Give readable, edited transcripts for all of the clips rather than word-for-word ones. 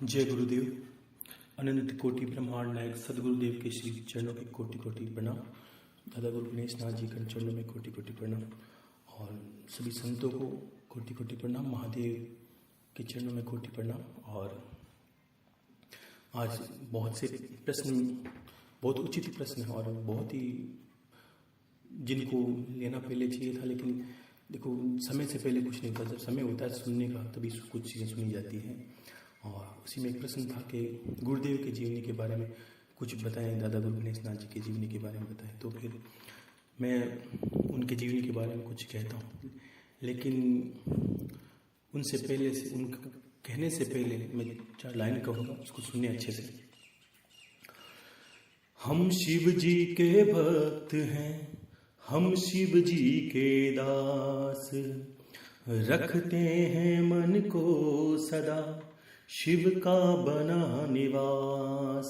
जय गुरुदेव। अनंत कोटि ब्रह्मांड नायक सदगुरुदेव के श्री चरणों के कोटि कोटि प्रणाम। दादा गुरु गणेश नाथ जी के चरणों में कोटि कोटि प्रणाम और सभी संतों को कोटि कोटि प्रणाम। महादेव के चरणों में कोटि प्रणाम। और आज बहुत से प्रश्न, बहुत उचित प्रश्न है और बहुत ही जिनको लेना पहले चाहिए था, लेकिन देखो समय से पहले कुछ नहीं था। जब समय होता है सुनने का तभी कुछ चीज़ें सुनी जाती हैं। और उसी में एक प्रश्न था कि गुरुदेव के जीवनी के बारे में कुछ बताएं, दादा गुरु गणेश नाथ जी के जीवनी के बारे में बताएं। तो फिर मैं उनके जीवनी के बारे में कुछ कहता हूँ, लेकिन उनसे पहले से, उनका कहने से पहले मैं 4 लाइन कहूँगा, उसको सुनिए अच्छे से। हम शिव जी के भक्त हैं, हम शिव जी के दास, रखते हैं मन को सदा शिव का बना निवास।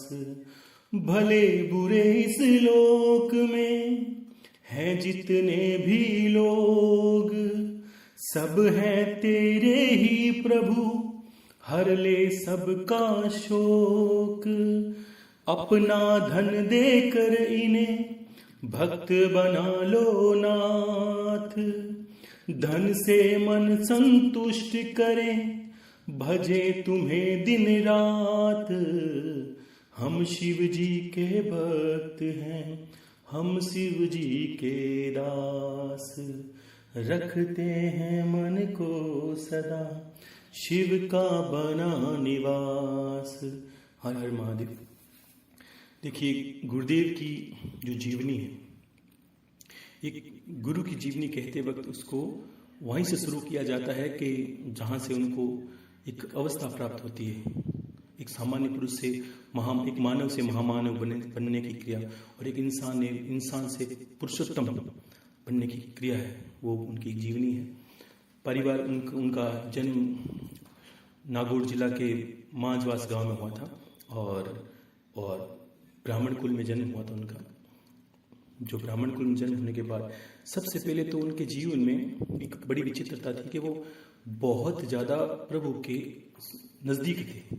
भले बुरे इस लोक में हैं जितने भी लोग, सब है तेरे ही प्रभु, हर ले सबका शोक। अपना धन देकर इन्हें भक्त बना लो नाथ, धन से मन संतुष्ट करें, भजे तुम्हें दिन रात। हम शिव जी के भक्त हैं, हम शिव जी के दास, रखते हैं मन को सदा शिव का बना निवास। हर हर महादेव। देखिए, गुरुदेव की जो जीवनी है, एक गुरु की जीवनी कहते वक्त उसको वहीं से शुरू किया जाता है कि जहाँ से उनको एक अवस्था प्राप्त होती है। एक सामान्य पुरुष से एक मानव से महामानव बनने की क्रिया, और एक इंसान से पुरुषोत्तम बनने की क्रिया है, वो उनकी जीवनी है। परिवार उनका जन्म नागौर जिला के मांझवास गांव में हुआ था और ब्राह्मण कुल में जन्म हुआ था उनका। जो ब्राह्मण कुल में जन्म होने के बाद सबसे पहले तो उनके जीवन में एक बड़ी विचित्रता थी कि वो बहुत ज़्यादा प्रभु के नज़दीक थे।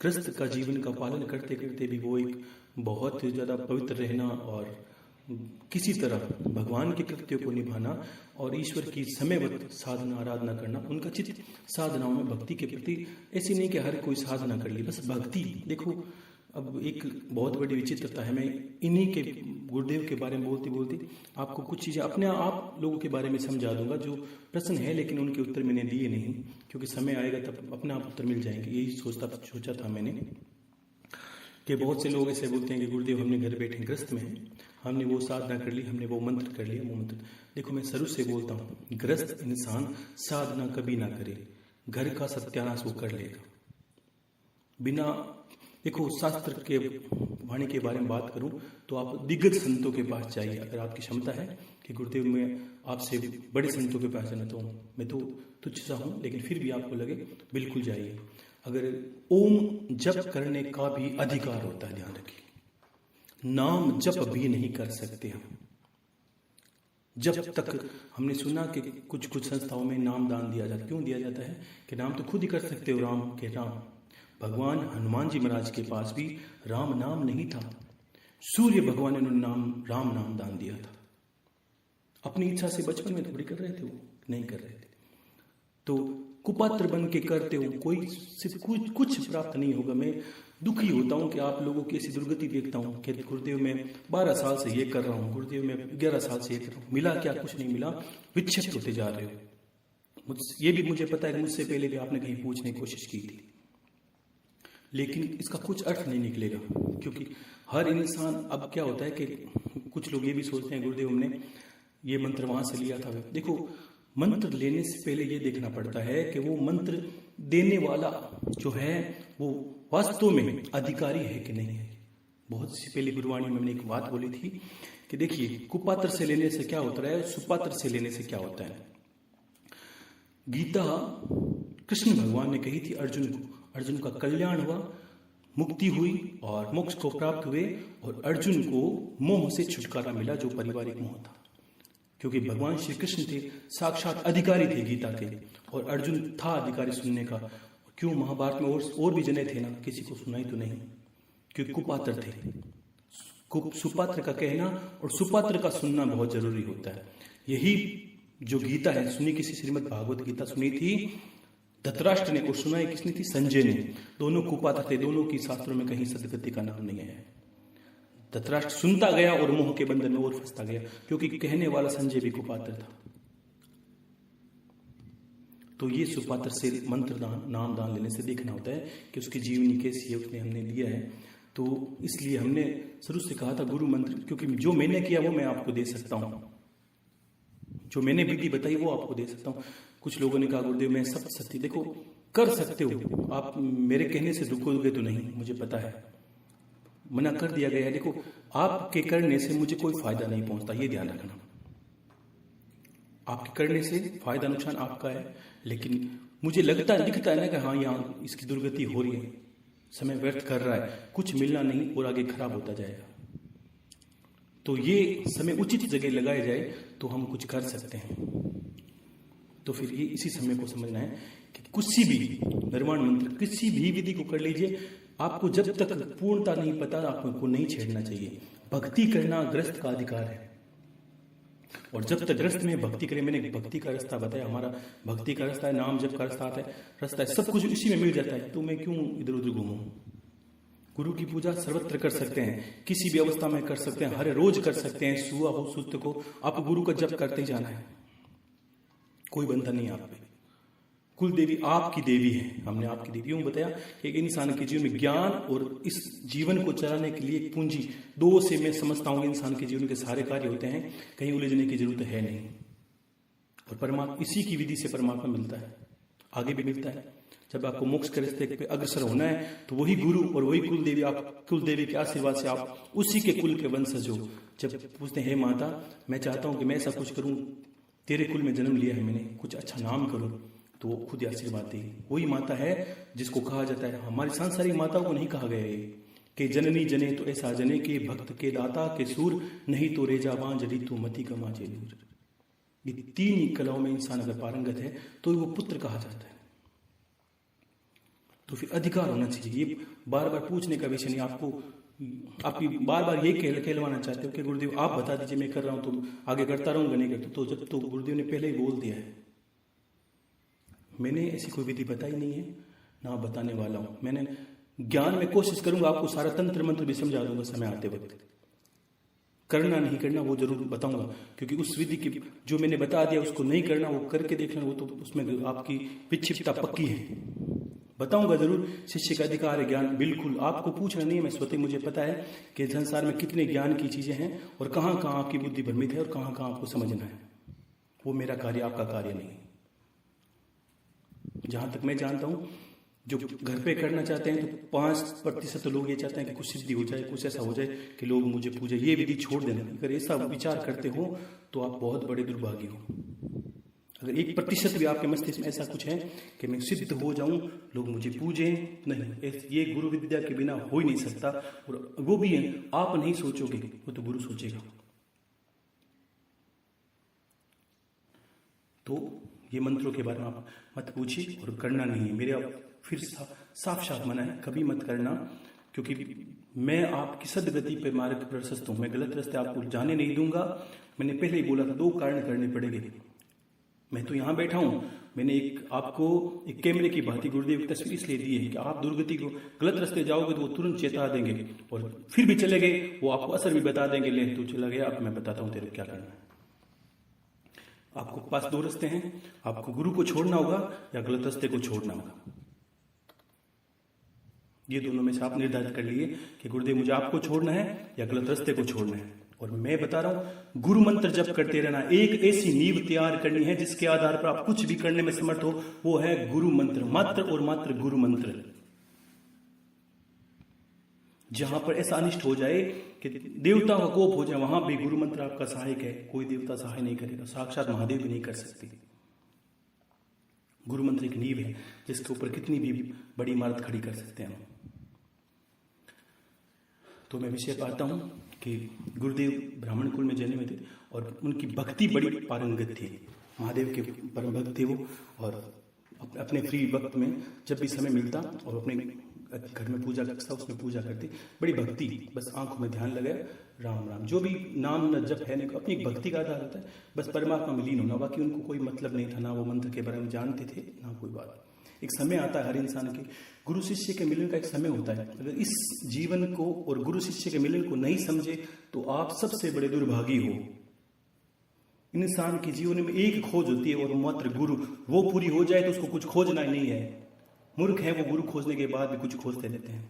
कृष्ण का जीवन का पालन करते करते भी वो एक बहुत ज़्यादा पवित्र रहना और किसी तरह भगवान के कृत्यों को निभाना और ईश्वर की समयवत साधना आराधना करना, उनका चित्त साधनाओं में भक्ति के प्रति। ऐसी नहीं कि हर कोई साधना कर ली, बस भक्ति। देखो, अब एक बहुत बड़ी विचित्रता है। मैं इन्हीं के गुरुदेव के बारे में बोलते बोलते आपको कुछ चीज़ें अपने आप लोगों के बारे में समझा दूंगा जो प्रश्न है, लेकिन उनके उत्तर मैंने दिए नहीं, क्योंकि समय आएगा तब अपने आप उत्तर मिल जाएंगे। यही सोचा था मैंने कि बहुत से लोग ऐसे बोलते हैं कि गुरुदेव हमने घर बैठे ग्रस्त में हैं, हमने वो साधना कर ली, हमने वो मंत्र कर लिया, वो मंत्र। देखो, मैं शुरू से बोलता हूँ, ग्रस्त इंसान साधना कभी ना करे, घर का सत्यानाश वो कर लेगा बिना। देखो, शास्त्र के वाणी के बारे में बात करूं तो आप दिग्गज संतों के पास जाइए। अगर आपकी क्षमता है कि गुरुदेव मैं आपसे बड़े संतों के पास जाना, तो मैं तो तुच्छ सा हूं, लेकिन फिर भी आपको लगे, बिल्कुल जाइए। अगर ओम जप करने का भी अधिकार होता है, ध्यान रखिए, नाम जप भी नहीं कर सकते हम जब तक। हमने सुना कि कुछ संस्थाओं में नाम दान दिया जाता है। क्यों दिया जाता है? कि नाम तो खुद ही कर सकते हो, राम के राम। भगवान हनुमान जी महाराज के पास भी राम नाम नहीं था, सूर्य भगवान ने उन्होंने राम नाम दान दिया था। अपनी इच्छा से बचपन में थोड़ी कर रहे थे, वो नहीं कर रहे थे। तो कुपात्र बन के करते हो, कोई सिर्फ कुछ प्राप्त नहीं होगा। मैं दुखी होता हूँ कि आप लोगों की ऐसी दुर्गति देखता हूँ कि गुरुदेव मैं 12 साल से ये कर रहा हूँ, गुरुदेव मैं 11 साल से ये कर रहा हूँ, मिला क्या? कुछ नहीं मिला, विक्षिप्त होते जा रहे हो। ये भी मुझे पता है कि मुझसे पहले भी आपने कहीं पूछने की कोशिश की थी, लेकिन इसका कुछ अर्थ नहीं निकलेगा, क्योंकि हर इंसान, अब क्या होता है कि कुछ लोग ये भी सोचते हैं गुरुदेव हमने ये मंत्र वहां से लिया था। देखो, मंत्र लेने से पहले ये देखना पड़ता है कि वो मंत्र देने वाला जो है वो वास्तव में अधिकारी है कि नहीं है। बहुत सी पहले गुरुवाणी में मैंने एक बात बोली थी कि देखिए, कुपात्र से लेने से क्या होता है, सुपात्र से लेने से क्या होता है। गीता कृष्ण भगवान ने कही थी अर्जुन को, अर्जुन का कल्याण हुआ, मुक्ति हुई और मोक्ष को प्राप्त हुए, और अर्जुन को मोह से छुटकारा मिला, जो पारिवारिक मोह था। क्योंकि भगवान श्री कृष्ण थे, साक्षात अधिकारी थे गीता के, और अर्जुन था अधिकारी सुनने का, क्यों महाभारत में और भी जने थे ना, किसी को सुनाई तो नहीं, क्योंकि कुपात्र थे। सुपात्र का कहना और सुपात्र का सुनना बहुत जरूरी होता है। यही जो गीता है सुनी किसी, श्रीमद् भागवत गीता सुनी थी धृतराष्ट्र ने और सुनाई किसने थी, संजय ने। दोनों कुपात्र थे, दोनों की शास्त्रों में कहीं सदगति का नाम नहीं है। धृतराष्ट्र सुनता गया और मोह के बंधन में और फंसता गया, क्योंकि कहने वाला संजय भी कुपात्र था। तो ये सुपात्र से मंत्र दान, नाम दान लेने से देखना होता है कि उसकी जीवनी कैसी है, उसने हमने लिया है। तो इसलिए हमने शुरू से कहा था गुरु मंत्र, क्योंकि जो मैंने किया वो मैं आपको दे सकता हूं, जो मैंने विधि बताई वो आपको दे सकता हूं। कुछ लोगों ने कहा गुरुदेव मैं सब सत्य, देखो कर सकते हो आप, मेरे कहने से रुकोगे तो नहीं, मुझे पता है, मना कर दिया गया है। देखो आपके करने से मुझे कोई फायदा नहीं पहुंचता, ये ध्यान रखना। आपके करने से फायदा नुकसान आपका है, लेकिन मुझे लगता है, दिखता है ना कि हाँ यहाँ इसकी दुर्गति हो रही है, समय व्यर्थ कर रहा है, कुछ मिलना नहीं और आगे खराब होता जाएगा। तो ये समय उचित जगह लगाया जाए तो हम कुछ कर सकते हैं। तो फिर ये इसी समय को समझना है कि किसी भी निर्वाण मंत्र, किसी भी विधि को कर लीजिए, आपको जब तक पूर्णता नहीं पता आपको नहीं छेड़ना चाहिए। भक्ति करना ग्रस्त का अधिकार है, और जब तक ग्रस्त में भक्ति करें, मैंने भक्ति का रास्ता बताया, हमारा भक्ति का रास्ता है, नाम जप का रास्ता है, सब कुछ इसी में मिल जाता है। तो मैं क्यों इधर उधर घूमूं? गुरु की पूजा सर्वत्र कर सकते हैं, किसी भी अवस्था में कर सकते हैं, हर रोज कर सकते हैं। सुबह हो सुस्त को आप गुरु का जप करते ही जाना है, कोई बंधन नहीं आप पे। कुल देवी आपकी देवी है, हमने आपकी देवियों को बताया कि एक इंसान के जीवन में ज्ञान और इस जीवन को चलाने के लिए एक पूंजी, दो से मैं समझता हूँ इंसान के जीवन के सारे कार्य होते हैं, कहीं उलझने की जरूरत है नहीं। और परमात्मा, इसी की विधि से परमात्मा मिलता है, आगे भी मिलता है। जब आपको मोक्ष के रास्ते पे अग्रसर होना है तो वही गुरु और वही कुल देवी, आप कुल देवी के आशीर्वाद से आप उसी के कुल के वंशज हो। जब पूछते हैं हे माता मैं चाहता हूं कि मैं ऐसा कुछ करूं, तेरे कुल में जन्म लिया है मैंने, कुछ अच्छा नाम करूं, तो वो खुद आशीर्वाद देगी। वही माता है जिसको कहा जाता है, हमारी सांसारिक माताओं को नहीं कहा गया है कि जननी जने तो ऐसा जने के भक्त के दाता के सूर, नहीं तो रेजा बांझड़ी तो मती कमा जेलूर। ये तीन कलाओं में इंसान अगर पारंगत है तो वो पुत्र कहा जाता है। तो फिर अधिकार होना चाहिए। ये बार बार पूछने का विषय नहीं, आप बार बार ये कहलवाना चाहते हो कि गुरुदेव आप बता दीजिए, मैं कर रहा हूं तो आगे करता रहूंगा, नहीं करता। तो जब तो गुरुदेव ने पहले ही बोल दिया है, मैंने ऐसी कोई विधि बताई नहीं है, ना बताने वाला हूं। मैंने ज्ञान में कोशिश करूंगा, आपको सारा तंत्र मंत्र भी समझा दूंगा समय आते वक्त। करना नहीं करना वो जरूर बताऊंगा, क्योंकि उस विधि की जो मैंने बता दिया उसको नहीं करना, वो करके देखना, वो तो उसमें आपकी विक्षिप्तता पक्की है। बताऊंगा जरूर, शिष्य का अधिकार है ज्ञान, बिल्कुल आपको पूछना नहीं है, मैं स्वतः मुझे पता है कि संसार में कितने ज्ञान की चीजें हैं और कहां कहां आपकी बुद्धि भ्रमित है और कहां कहां आपको समझना है। वो मेरा कार्य, आपका कार्य नहीं। जहां तक मैं जानता हूं, जो घर पे करना चाहते हैं तो 5% तो लोग ये चाहते हैं कि कुछ सिद्धि हो जाए, कुछ ऐसा हो जाए कि लोग मुझे पूजे, ये विधि छोड़ देना। अगर ऐसा विचार करते हो तो आप बहुत बड़े दुर्भागी हो। अगर 1% भी आपके मस्तिष्क में ऐसा कुछ है कि मैं सिद्ध हो जाऊं, लोग मुझे पूजे, नहीं, ये गुरु विद्या के बिना हो ही नहीं सकता। और वो भी है, आप नहीं सोचोगे, वो तो गुरु सोचेगा। तो ये मंत्रों के बारे में आप मत पूछिए और करना नहीं है। मेरे आप फिर साफ साफ मना है, कभी मत करना, क्योंकि मैं आपकी सदगति पे मार्ग प्रशस्त हूं, मैं गलत रास्ते आपको जाने नहीं दूंगा। मैंने पहले ही बोला था, 2 कारण करने पड़ेंगे। मैं तो यहां बैठा हूं, मैंने आपको एक कैमरे की भांति गुरुदेव की तस्वीर इसलिए दी है कि आप दुर्गति को गलत रास्ते जाओगे तो वो तुरंत चेता देंगे, और फिर भी चले गए वो आपको असर भी बता देंगे, ले तू चला गया, अब मैं बताता हूं तेरे क्या करना है। आपको पास 2 रास्ते हैं, आपको गुरु को छोड़ना होगा या गलत रास्ते को छोड़ना होगा। ये दोनों में से आप निर्धारित कर लिए कि गुरुदेव मुझे आपको छोड़ना है या गलत रास्ते को छोड़ना है। और मैं बता रहा हूं, गुरु मंत्र जप करते रहना। एक ऐसी नींव तैयार करनी है जिसके आधार पर आप कुछ भी करने में समर्थ हो, वो है गुरु मंत्र, मात्र और मात्र गुरु मंत्र। जहां पर ऐसा अनिष्ट हो जाए कि देवता का कोप हो जाए, वहां भी गुरु मंत्र आपका सहायक है। कोई देवता सहाय नहीं करेगा, साक्षात महादेव भी नहीं कर सकती। गुरु मंत्र एक नींव है जिसके ऊपर कितनी भी बड़ी इमारत खड़ी कर सकते हैं हम। तो मैं विषय पाता हूं कि गुरुदेव ब्राह्मण कुल में जन्मे थे और उनकी भक्ति बड़ी पारंगत थी, महादेव के परम भक्त थे वो, और अपने फ्री वक्त में जब भी समय मिलता और अपने घर में पूजा करता, उसमें पूजा करती, बड़ी भक्ति, बस आंखों में ध्यान लगाया, राम राम, जो भी नाम न जप है नहीं, अपनी भक्ति का आधार होता है, बस परमात्मा में लीन होना, बाकी उनको कोई मतलब नहीं था, ना वो मंत्र के बारे में जानते थे ना कोई बात। एक समय आता है हर इंसान के गुरु शिष्य के मिलन का, एक समय होता है। अगर इस जीवन को और गुरु शिष्य के मिलन को नहीं समझे तो आप सबसे बड़े दुर्भागी हो। इंसान के जीवन में एक खोज होती है और मात्र गुरु, वो पूरी हो जाए तो उसको कुछ खोजना ही नहीं है। मूर्ख है वो गुरु खोजने के बाद भी कुछ खोजते रहते हैं।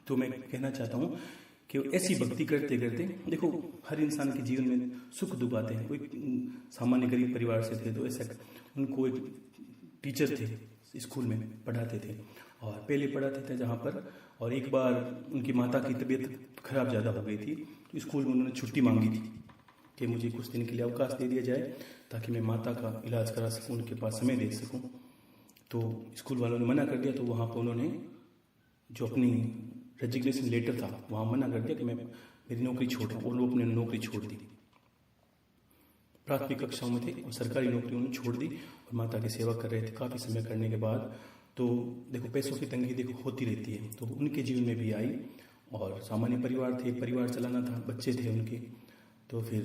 तो मैं कहना चाहता हूं कि ऐसी भक्ति करते करते, देखो हर इंसान के जीवन में सुख दुख आते हैं। कोई सामान्य गरीब परिवार से थे तो ऐसा उनको एक टीचर थे, स्कूल में पढ़ाते थे और पहले पढ़ाते थे जहाँ पर, और एक बार उनकी माता की तबीयत खराब ज़्यादा हो गई थी तो स्कूल में उन्होंने छुट्टी मांगी थी कि मुझे कुछ दिन के लिए अवकाश दे दिया जाए ताकि मैं माता का इलाज करा सकूं, उनके पास समय दे सकूं। तो स्कूल वालों ने मना कर दिया। तो वहाँ पर उन्होंने जो अपनी रेजिग्नेशन लेटर था वहाँ मना कर दिया कि मैं मेरी नौकरी छोड़, और वो अपनी नौकरी छोड़ दी। प्राथमिक कक्षाओं में थे और सरकारी नौकरी उन्होंने छोड़ दी और माता की सेवा कर रहे थे। काफ़ी समय करने के बाद तो देखो पैसों की तंगी देखो होती रहती है, तो उनके जीवन में भी आई। और सामान्य परिवार थे, परिवार चलाना था, बच्चे थे उनके, तो फिर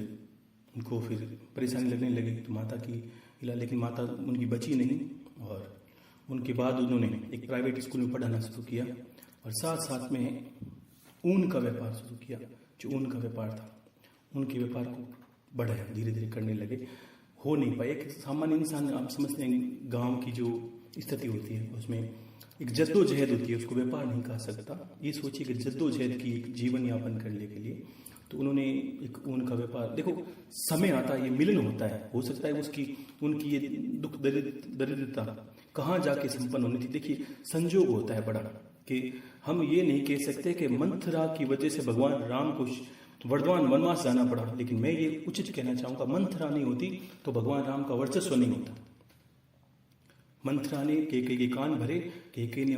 उनको फिर परेशानी लगने लगी। तो माता की इलाज, लेकिन माता उनकी बची नहीं, और उनके बाद उन्होंने एक प्राइवेट स्कूल में पढ़ाना शुरू किया और साथ साथ में ऊन का व्यापार शुरू किया। जो ऊन का व्यापार था, उनके व्यापार को बढ़ाया, धीरे धीरे करने लगे। हो नहीं पाए। एक सामान्य इंसान, आप समझते हैं गांव की जो स्थिति होती है उसमें एक जद्दोजहद होती है, उसको व्यापार नहीं कह सकता। ये सोचिए कि जद्दोजहद की एक जीवन यापन करने के लिए तो उन्होंने एक ऊन का व्यापार, देखो समय आता है, ये मिलन होता है, हो सकता है उसकी उनकी ये दुख दरिद्रता कहाँ जाके संपन्न होनी थी। देखिए संजोग होता है बड़ा, कि हम ये नहीं कह सकते कि मंथरा की वजह से भगवान राम को वर्धमान वनवास जाना पड़ा, लेकिन मैं ये उचित कहना चाहूंगा, मंथरा नहीं होती तो भगवान राम का वर्चस्व नहीं होता। मंथरा ने केकई के कान भरे, केकई ने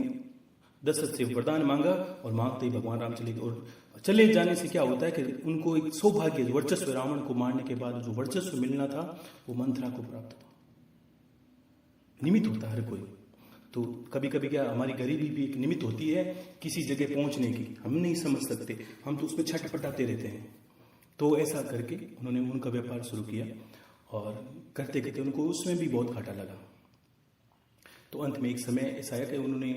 दशरथ से वरदान मांगा और मांगते ही भगवान राम चले गए। और चले जाने से क्या होता है कि उनको एक सौभाग्य, वर्चस्व, रावण को मारने के बाद जो वर्चस्व मिलना था वो मंथरा को प्राप्त हुआ। निमित्त होता है हर कोई। तो कभी कभी क्या हमारी गरीबी भी एक निमित्त होती है किसी जगह पहुंचने की, हम नहीं समझ सकते, हम तो उसमें छटपटाते रहते हैं। तो ऐसा करके उन्होंने उनका व्यापार शुरू किया और करते करते उनको उसमें भी बहुत घाटा लगा। तो अंत में एक समय ऐसा आया कि उन्होंने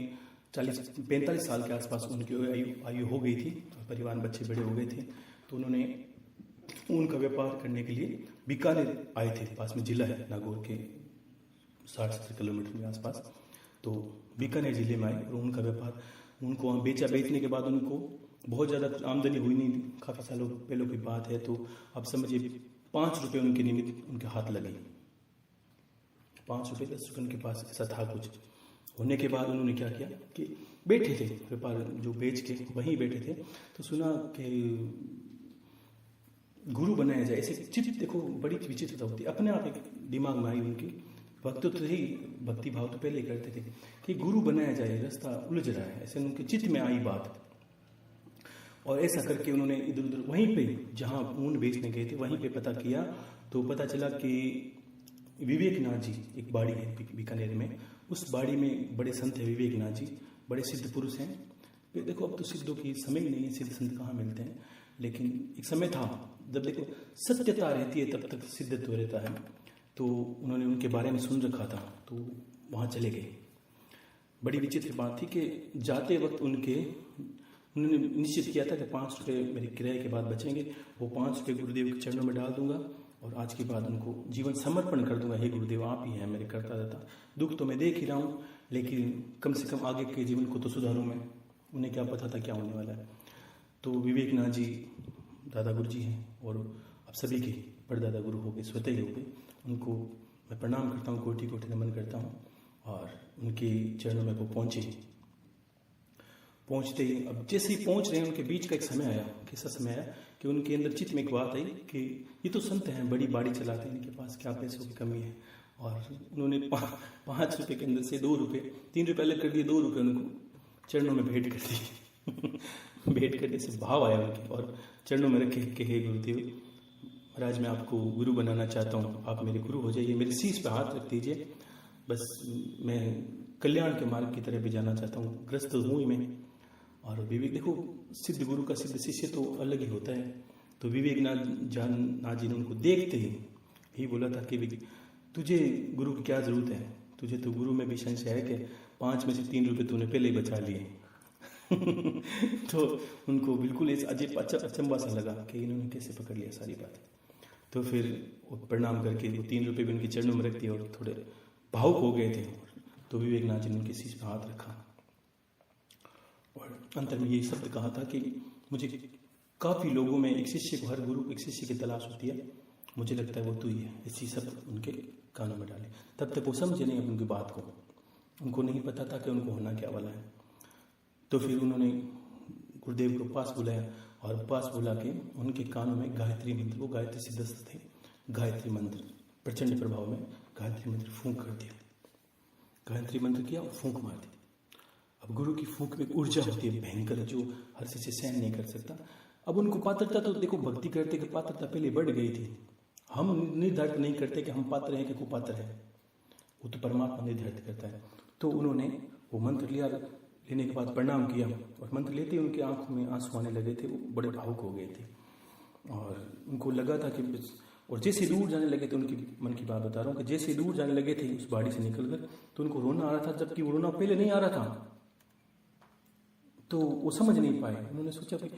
40-45 साल के आसपास उनकी आयु हो गई थी, परिवार बच्चे बड़े हो गए थे। तो उन्होंने ऊन का व्यापार करने के लिए बीकानेर आए थे, पास में जिला है नागौर के 60-70 किलोमीटर के आसपास। तो बीकानेर जिले में आए और उनका व्यापार उनको वहाँ बेचा। बेचने के बाद उनको बहुत ज़्यादा आमदनी हुई नहीं, काफ़ी सालों पहले की बात है। तो आप समझिए 5 रुपये उनके निमित्त उनके हाथ लगे, 5 रुपये 10 रुपये उनके पास ऐसा था कुछ। होने के बाद उन्होंने क्या किया कि बैठे थे व्यापार जो बेच के वहीं बैठे थे, तो सुना कि गुरु बनाया जाए। ऐसे चित्त देखो बड़ी विचित्रता होती है, अपने आप एक दिमाग में आई उनकी। भक्त तो ही भक्ति भाव तो पहले करते थे कि गुरु बनाया जाए, रास्ता उलझ रहा है, ऐसे उनके चित्त में आई बात। और ऐसा करके उन्होंने इधर उधर वहीं पे जहाँ ऊन बेचने गए थे वहीं पे पता किया, तो पता चला कि विवेकनाथ जी एक बाड़ी है बीकानेर में, उस बाड़ी में बड़े संत है विवेकनाथ जी, बड़े सिद्ध पुरुष हैं। देखो अब तो सिद्धों की समय ही नहीं है, सिद्ध संत कहाँ मिलते हैं, लेकिन एक समय था जब देखो सत्यता रहती है तब तक सिद्धत्व रहता है। तो उन्होंने उनके बारे में सुन रखा था, तो वहाँ चले गए। बड़ी विचित्र बात थी कि जाते वक्त उन्होंने निश्चित किया था कि 5 रुपये मेरे किराए के बाद बचेंगे, वो 5 रुपये गुरुदेव के चरणों में डाल दूंगा और आज के बाद उनको जीवन समर्पण कर दूंगा। हे गुरुदेव आप ही हैं मेरे करता रहता, दुख तो मैं देख ही रहा हूँ, लेकिन कम से कम आगे के जीवन को तो सुधारूँ मैं। उन्हें क्या पता था क्या होने वाला है। तो विवेकनाथ जी दादा गुरु जी हैं और अब सभी के परदादा गुरु हो गए, स्वतः ही हो गए। उनको मैं प्रणाम करता हूँ, कोटि कोटि नमन करता हूँ। और उनके चरणों में वो पहुँचते ही अब जैसे ही पहुँच रहे हैं उनके बीच का एक समय आया, कैसा समय आया कि उनके अंदर चित्त में एक बात आई कि ये तो संत हैं, बड़ी बाड़ी चलाते हैं, इनके पास क्या पैसों की कमी है। और उन्होंने 5 रुपये के अंदर से 2 रुपये 3 रुपये अलग कर दिए, 2 रुपये उनको चरणों में भेंट कर दिए। भेंट करने से भाव आया उनके और चरणों में रखे कि हे गुरुदेव महाराज मैं आपको गुरु बनाना चाहता हूँ, आप मेरे गुरु हो जाइए, मेरी शीश पे हाथ रख दीजिए, बस मैं कल्याण के मार्ग की तरफ भी जाना चाहता हूँ, ग्रस्त हूँ ही मैं। और विवेक देखो, सिद्ध गुरु का सिद्ध शिष्य तो अलग ही होता है। तो विवेकनाथ जी ने उनको देखते ही बोला था कि तुझे गुरु की क्या जरूरत है, तुझे तो गुरु में भी संशय है कि 5 में से 3 रुपये तूने पहले ही बचा लिए। तो उनको बिल्कुल इस अजीब अचंबा सा लगा कि इन्होंने कैसे पकड़ लिया सारी बात। तो फिर वो प्रणाम करके वो 3 रुपये भी उनके चरणों में रख दिए और थोड़े भावुक हो गए थे। तो विवेकनाथ जी ने उनके शीश पर हाथ रखा और अंतर में ये शब्द कहा था कि मुझे काफ़ी लोगों में एक शिष्य को, हर गुरु को एक शिष्य की तलाश होती है, मुझे लगता है वो तू ही है। इसी शब्द उनके कानों में डाले। तब तक वो समझे नहीं उनकी बात को, उनको नहीं पता था कि उनको होना क्या वाला है। तो फिर उन्होंने गुरुदेव को पास बुलाया और पास बुला के उनके कानों में गायत्री मंत्र, वो गायत्री सिद्धस्थ थे, गायत्री मंत्र प्रचंड प्रभाव में गायत्री मंत्र फूंक कर दिया। गायत्री मंत्र किया और फूंक मार दी। अब गुरु की फूंक में ऊर्जा होती है भयंकर, जो हर शिष्य सहन नहीं कर सकता। अब उनको पात्रता तो देखो, भक्ति करते कि पात्रता पहले बढ़ गई थी। हम निर्धारित नहीं करते कि हम पात्र हैं कि कुपात्र है, वो तो परमात्मा निर्धारित करता है। तो उन्होंने वो मंत्र लिया, लेने के बाद प्रणाम किया और मंत्र लेते ही उनकी आंखों में आंसू आने लगे थे, वो बड़े भावुक हो गए थे और उनको लगा था कि, और जैसे दूर जाने लगे थे, उनकी मन की बात बता रहा हूँ कि जैसे दूर जाने लगे थे उस बाड़ी से निकलकर, तो उनको रोना आ रहा था, जबकि वो रोना पहले नहीं आ रहा था। तो वो समझ नहीं पाए। उन्होंने सोचा कि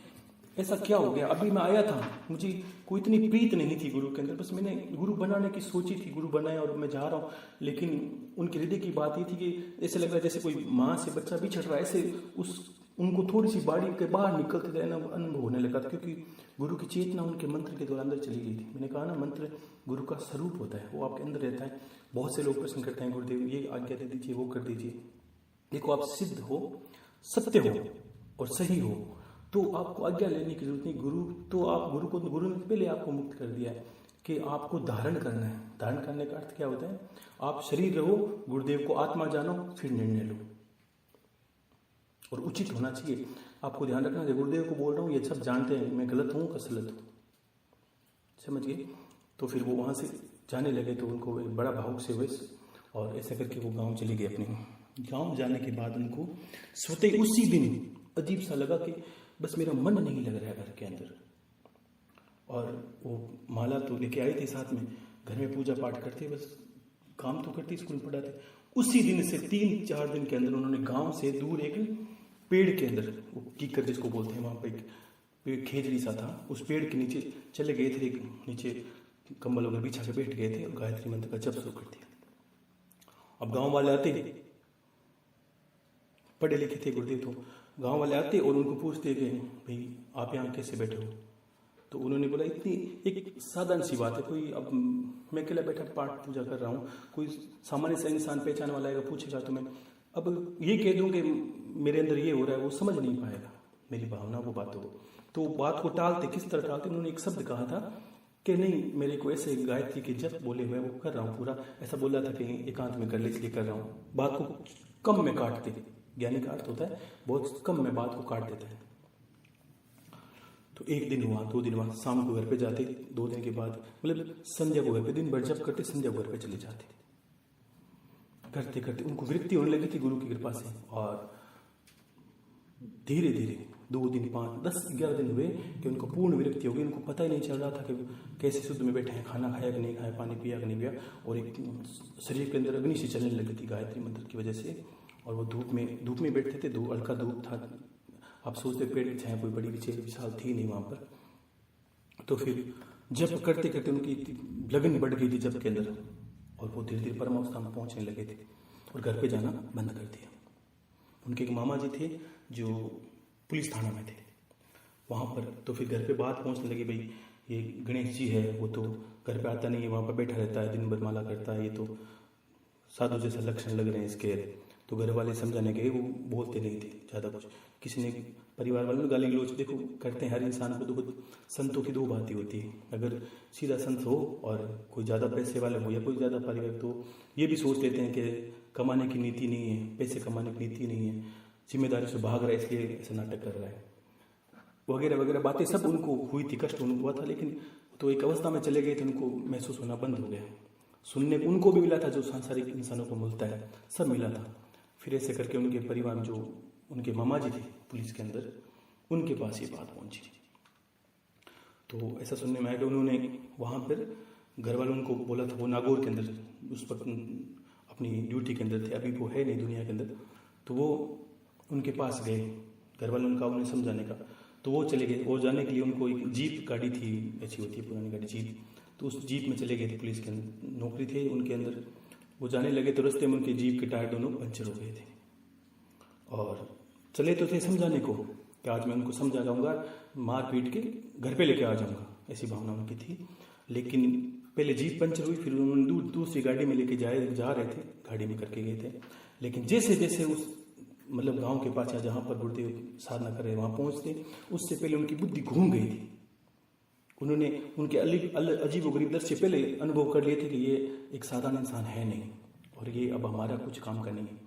ऐसा क्या हो गया, अभी मैं आया था, मुझे कोई इतनी प्रीत नहीं थी गुरु के अंदर, बस मैंने गुरु बनाने की सोची थी, गुरु बनाया और मैं जा रहा हूँ। लेकिन उनके हृदय की बात ये थी कि ऐसे लग रहा है जैसे कोई माँ से बच्चा बिछड़ रहा है, ऐसे उनको थोड़ी सी बाड़ी के बाहर निकलते थे ना, अनुभव होने लगा था, क्योंकि गुरु की चेतना उनके मंत्र के द्वारा अंदर चली गई थी। मैंने कहा ना, मंत्र गुरु का स्वरूप होता है, वो आपके अंदर रहता है। बहुत से लोग प्रश्न करते हैं, गुरुदेव ये आज्ञा दे दीजिए, वो कर दीजिए। देखो, आप सिद्ध हो, सत्य हो और सही हो, तो आपको आज्ञा लेने की जरूरत नहीं। गुरु ने पहले आपको मुक्त कर दिया है कि आपको धारण करना है। धारण करने का अर्थ क्या होता है, आप शरीर रहो, गुरुदेव को आत्मा जानो, फिर निर्णय लो। और उचित होना चाहिए। आपको ध्यान रखना है, गुरुदेव को बोल रहा हूँ, ये सब जानते हैं मैं गलत हूँ कसलत हूँ, समझ गए। तो फिर वो वहां से जाने लगे, तो उनको एक बड़ा भावुक से हुए और ऐसा करके वो गाँव चले गए। अपने गाँव जाने के बाद उनको स्वतः उसी दिन अजीब सा लगा कि बस मेरा मन नहीं लग रहा है घर के अंदर। और वो माला तो लेके आई थी साथ में, घर में पूजा पाठ करते, बस काम तो करते, स्कूल पढ़ाते। उसी दिन से 3-4 दिन के अंदर उन्होंने गांव से दूर एक पेड़ के अंदर, वो कीकर जिसको बोलते हैं, वहां पर एक पेड़ खेजड़ी सा था, उस पेड़ के नीचे चले गए थे। नीचे कंबल वगैरह बिछा के बैठ गए थे और गायत्री मंत्र का जप शुरू कर दिया। अब गाँव वाले आते, पढ़े लिखे थे गुरुदेव, तो गांव वाले आते और उनको पूछते कि भाई आप यहाँ कैसे बैठे हो। तो उन्होंने बोला, इतनी एक साधारण सी बात है, कोई, अब मैं अकेला बैठा पाठ पूजा कर रहा हूँ, कोई सामान्य सा इंसान पहचान वाला आएगा पूछेगा तो मैं अब ये कह दूँ कि मेरे अंदर ये हो रहा है, वो समझ नहीं पाएगा मेरी भावना, वो बातों को। तो बात को टालते, किस तरह टालते, उन्होंने एक शब्द कहा था कि नहीं, मेरे को ऐसे गायत्री के जप बोले हुए वो कर रहा हूँ पूरा, ऐसा बोला था कि एकांत में कर ले, इसलिए कर रहा हूँ। बात को कम में काटते, ज्ञानी का अर्थ होता है बहुत कम में बात को काट देता है। तो 1 दिन हुआ, 2 दिन हुआ, शाम को घर पे जाते, 2 दिन के बाद मतलब संध्या को घर पे, दिन भर जब करते, संध्या को घर पे चले जाते। करते करते उनको वृत्ति होने लगी थी गुरु की कृपा से, और धीरे धीरे 2 दिन, 5, 10, 11 दिन हुए कि उनको पूर्ण वृत्ति हो गई। उनको पता ही नहीं चल रहा था कि कैसे शुद्ध में बैठे हैं, खाना खाया कि नहीं खाया, पानी पिया कि नहीं पिया, और एक शरीर के अंदर अग्नि से चलने लगी थी गायत्री मंत्र की वजह से। और वो धूप में बैठते थे, धूप, हल्का धूप था। आप सोचते पेड़ की छाया कोई बड़ी विशाल थी नहीं वहां पर। तो फिर जब करते करते उनकी लगन बढ़ गई थी जब के अंदर, और वो धीरे धीरे परमावस्था में पहुंचने लगे थे और घर पे जाना बंद कर दिया। उनके एक मामा जी थे जो पुलिस थाना में थे वहां पर। तो फिर घर पे बात पहुंचने लगी, भाई ये गणेश जी है, वो तो घर पे आता नहीं है, वहां पर बैठा रहता है, दिन भर माला करता है, ये तो साधु जैसा लक्षण लग रहे हैं इसके। तो घर वाले समझाने गए, वो बोलते नहीं थे ज़्यादा कुछ। किसी ने, परिवार वालों ने गाली गलौज देखो करते हैं हर इंसान को। तो संतों की 2 बातें होती है, अगर सीधा संत हो और कोई ज़्यादा पैसे वाले हो या कोई ज़्यादा परिवार, तो ये भी सोच लेते हैं कि कमाने की नीति नहीं है, पैसे कमाने की नीति नहीं है, जिम्मेदारी से भाग रहा है इसलिए ऐसा नाटक कर रहा है। वगैरह वगैरह बातें सब उनको हुई थी, कष्ट उनको हुआ था, लेकिन तो एक अवस्था में चले गए थे, उनको महसूस होना बंद हो गया। सुनने उनको भी मिला था जो सांसारिक इंसानों को मिलता है, सब मिला था। फिर ऐसे करके उनके परिवार में जो उनके मामा जी थे पुलिस के अंदर, उनके पास ये बात पहुंची। तो ऐसा सुनने में आया कि उन्होंने वहाँ पर घर वालों उनको बोला था, वो नागौर के अंदर उस वक्त अपनी ड्यूटी के अंदर थे, अभी वो है नहीं दुनिया के अंदर। तो वो उनके पास गए, घर वालों ने कहा उन्हें समझाने का, तो वो चले गए। वो जाने के लिए उनको एक जीप गाड़ी थी, ऐसी होती है पुरानी गाड़ी जीप, तो उस जीप में चले गए थे। पुलिस के अंदर नौकरी थे उनके अंदर। वो जाने लगे तो रास्ते में उनके जीप के टायर दोनों पंचर हो गए थे। और चले तो थे समझाने को कि आज मैं उनको समझा जाऊंगा, मार पीट के घर पे लेके आ जाऊंगा, ऐसी भावना उनकी थी। लेकिन पहले जीप पंचर हुई, फिर उन्होंने दूसरी गाड़ी में लेके जा रहे थे, गाड़ी में करके गए थे। लेकिन जैसे जैसे उस मतलब गांव के पास या जहाँ पर गुरुदेव साधना कर रहे वहाँ पहुँचते, उससे पहले उनकी बुद्धि घूम गई थी। उन्होंने उनके अजीब गरीब दर्द से पहले अनुभव कर लिए थे कि ये एक साधारण इंसान है नहीं, और ये अब हमारा कुछ काम का नहीं है।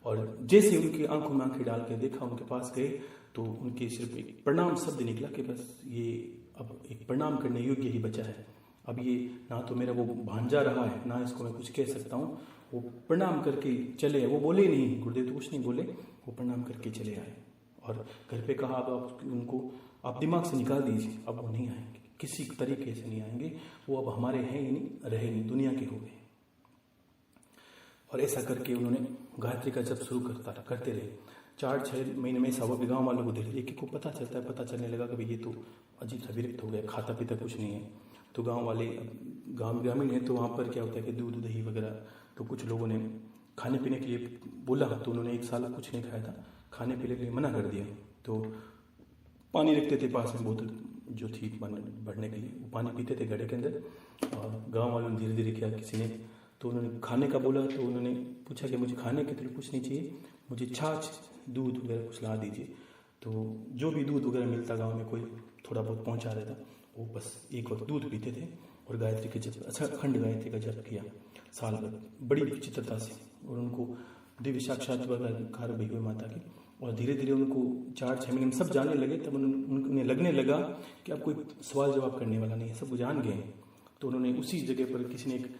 और जैसे उनकी आंखों में आंखें डाल के देखा, उनके पास गए, तो उनके सिर्फ एक प्रणाम शब्द निकला कि बस ये अब एक प्रणाम करने योग्य ही बचा है। अब ये ना तो मेरा वो भांजा रहा है, ना इसको मैं कुछ कह सकता हूँ। वो प्रणाम करके चले, वो बोले नहीं, गुरुदेव तो कुछ नहीं बोले, वो प्रणाम करके चले आए। और घर पे कहा अब आप उनको आप दिमाग से निकाल दीजिए, अब वो नहीं आएंगे, किसी तरीके से नहीं आएंगे, वो अब हमारे हैं ही नहीं, रहे नहीं, दुनिया के हो गए। और ऐसा करके उन्होंने गायत्री का जप शुरू करते रहे। 4-6 महीने में सब गाँव वालों को धीरे एक को पता चलता है, पता चलने लगा कि भाई ये तो अजीब सा विरक्त हो गया, खाता पीता कुछ नहीं है। तो गांव वाले, गांव ग्रामीण है, तो वहाँ पर क्या होता है कि दूध दही वगैरह, तो कुछ लोगों ने खाने पीने के लिए बोला, तो उन्होंने 1 साल कुछ नहीं खाया था, खाने पीने के लिए मना कर दिया। तो पानी रखते थे पास में, बोतल जो थी भरने के लिए, वो पानी पीते थे घड़े के अंदर। और गाँव वालों ने धीरे धीरे किया, किसी ने तो उन्होंने खाने का बोला, तो उन्होंने पूछा कि मुझे खाने के लिए कुछ नहीं चाहिए, मुझे छाछ दूध वगैरह कुछ ला दीजिए। तो जो भी दूध वगैरह मिलता गाँव में कोई थोड़ा बहुत पहुँचा देता, वो बस एक वक्त दूध पीते थे और गायत्री के जप, अच्छा अखंड गायत्री का जप किया साल भर बड़ी विचित्रता से। और उनको दिव्य साक्षात्कार भी हुए माता की। और धीरे धीरे उनको 4-6 महीने में सब जानने लगे, तब उन्हें लगने लगा कि अब कोई सवाल जवाब करने वाला नहीं है, सब जान गए। तो उन्होंने उसी जगह पर किसी ने एक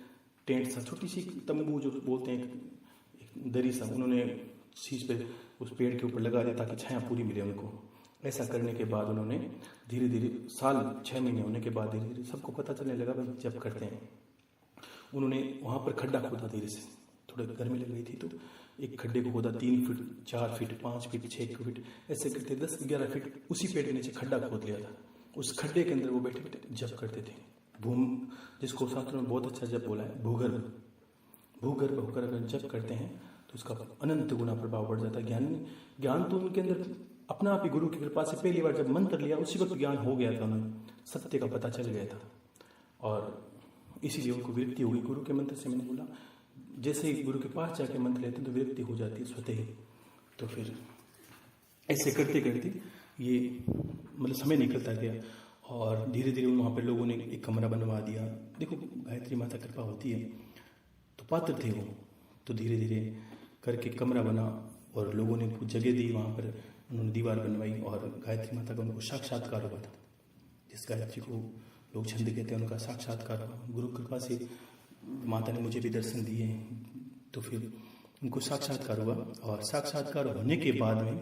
टेंट सा, छोटी सी तंबू जो बोलते हैं, एक दरी सा, उन्होंने शीश पे उस पेड़ के ऊपर लगा दिया ताकि छाया पूरी मिले उनको। ऐसा करने के बाद उन्होंने धीरे धीरे साल 6 महीने होने के बाद धीरे धीरे सबको पता चलने लगा भाई जब करते हैं। उन्होंने वहाँ पर खड्डा खोदा, धीरे से थोड़ा गर्मी लग रही थी तो एक खड्डे को खोदा, 3 फीट 4 फीट 5 फीट 6 फीट ऐसे करते 10-11 फीट उसी पेड़ के नीचे खड्डा खोद लिया था। उस खड्डे के अंदर वो बैठे बैठे जप करते थे। जिसको शास्त्रों में बहुत अच्छा जप बोला है, भूगर्भ होकर अगर जप करते हैं तो उसका अनंत गुना प्रभाव बढ़ जाता है। ज्ञान तो उनके अंदर अपना आप ही गुरु की कृपा से पहली बार जब मंत्र लिया उसी वक्त ज्ञान हो गया था, उन्हें सत्य का पता चल गया था। और इसीलिए उनको विरक्ति हो गई गुरु के मंत्र से। मैंने बोला जैसे ही गुरु के पास जाके मंत्र लेते हैं तो विरक्ति हो जाती है स्वतः ही। तो फिर ऐसे करते करते ये मतलब समय निकलता गया और धीरे धीरे वहाँ पर लोगों ने एक कमरा बनवा दिया। देखो गायत्री माता कृपा होती है, तो पात्र थे वो, तो धीरे धीरे करके कमरा बना और लोगों ने कुछ जगह दी, वहाँ पर उन्होंने दीवार बनवाई और गायत्री माता का उनको साक्षात्कार हुआ था। जिस गायत्री को लोग छंद कहते हैं उनका साक्षात्कार हुआ। गुरु कृपा से माता ने मुझे भी दर्शन दिए, तो फिर उनको साक्षात्कार हुआ। और साक्षात्कार होने के बाद में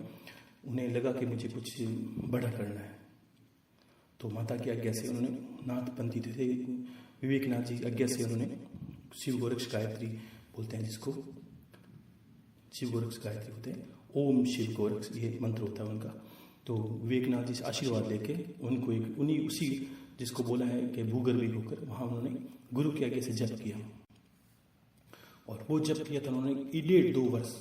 उन्हें लगा कि मुझे कुछ बड़ा करना है, तो माता की आज्ञा से उन्होंने, नाथ पंथी थे विवेकनाथ जी की आज्ञा से उन्होंने शिव गोरक्ष गायत्री बोलते हैं जिसको, शिव गोरक्ष गायत्री होते हैं, ओम शिव गोरक्ष ये मंत्र होता है उनका। तो विवेकनाथ जी से आशीर्वाद लेके उनको एक उसी जिसको बोला है कि भूगर्भी होकर वहाँ उन्होंने गुरु की आज्ञा से जप किया। और वो जप किया था उन्होंने 1.5-2 वर्ष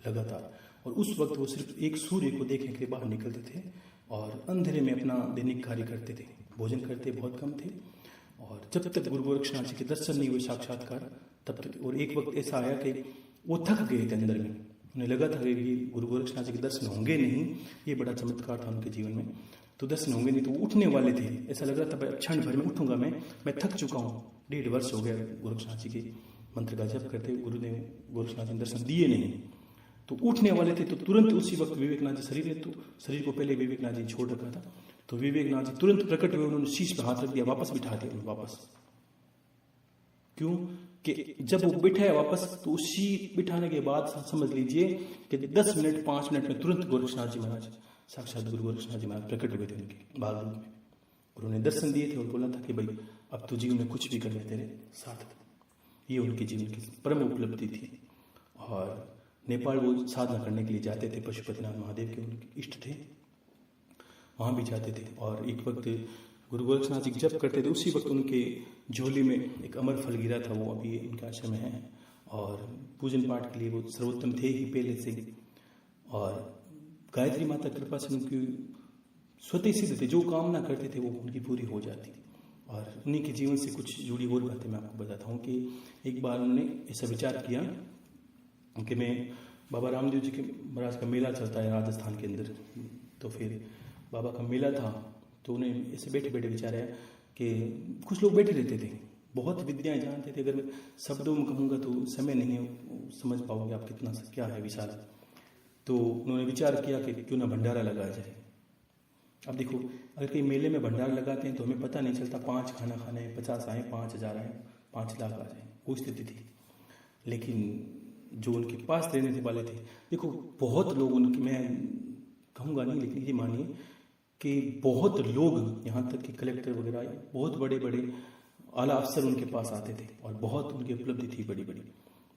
लगातार। और उस वक्त वो सिर्फ एक सूर्य को देखने के लिए बाहर निकलते थे और अंधेरे में अपना दैनिक कार्य करते थे, भोजन करते बहुत कम थे। और जब तक गुरु गोरक्षनाथ जी के दर्शन नहीं हुए साक्षात्कार तब तक। और एक वक्त ऐसा आया कि वो थक गए थे अंदर में, उन्हें लगा था कि गुरु गोरक्षनाथ जी के दर्शन होंगे नहीं, ये बड़ा चमत्कार था उनके जीवन में, तो दर्शन होंगे नहीं, तो वो उठने वाले थे। ऐसा लग रहा था भाई क्षण भर में उठूंगा, मैं थक चुका हूँ, 1.5 वर्ष हो गया गोरक्षनाथ जी के मंत्र का जप करते। गुरुदेव गोरक्षनाथ जी ने दर्शन दिए नहीं, तो उठने वाले थे तो तुरंत उसी वक्त विवेकनाथ जी शरीर को पहले विवेकनाथ जी छोड़ रखा था, तो विवेकनाथ जी तुरंत प्रकट हुए, उन्होंने शीश पे हाथ रख दिया, वापस बिठा दिया वापस। क्यों कि जब वो बिठाया वापस तो उसी बिठाने के बाद समझ लीजिए कि 10 मिनट 5 मिनट में तुरंत गोरक्षनाथ जी महाराज, साक्षात गुरु गोरक्षनाथ जी महाराज प्रकट हुए थे उनके बाल रूप में। उन्होंने दर्शन दिए थे और बोला था कि भाई अब तो जीवन में कुछ भी कर ले तेरे साथ। ये उनके जीवन की परम उपलब्धि थी। और नेपाल वो साधना करने के लिए जाते थे, पशुपतिनाथ महादेव के उनके इष्ट थे, वहाँ भी जाते थे। और एक वक्त गुरु गोरक्षनाथ जी जप करते थे, उसी वक्त उनके झोली में एक अमर फल गिरा था, वो अभी इनका आश्रम में है। और पूजन पाठ के लिए वो सर्वोत्तम थे ही पहले से। और गायत्री माता कृपा से उनकी स्वतः सिद्ध थे, जो कामना करते थे वो उनकी पूरी हो जाती। और उन्हीं के जीवन से कुछ जुड़ी और बातें मैं आपको बताता हूँ कि एक बार उन्होंने ऐसा विचार किया कि मैं बाबा रामदेव जी के महाराज का मेला चलता है राजस्थान के अंदर, तो फिर बाबा का मेला था, तो उन्हें ऐसे बैठे बैठे विचार आया कि कुछ लोग बैठे रहते थे, बहुत विद्याएं जानते थे, अगर मैं शब्दों में कहूँगा तो समय नहीं समझ पाओगे आप कितना क्या है विशाल। तो उन्होंने विचार किया कि क्यों ना भंडारा लगाया जाए। अब देखो, अगर कहीं मेले में भंडारा लगाते हैं तो हमें पता नहीं चलता 5 खाना खाने हैं, 50 आए, 5,000 आए, 5 लाख आ जाए, वो स्थिति थी। लेकिन जो उनके पास रहने वाले थे, देखो बहुत लोग उनके, मैं कहूँगा नहीं लेकिन ये मानिए कि बहुत लोग, यहाँ तक कि कलेक्टर वगैरह बहुत बड़े बड़े आला अफसर उनके पास आते थे और बहुत उनकी उपलब्धि थी बड़ी बड़ी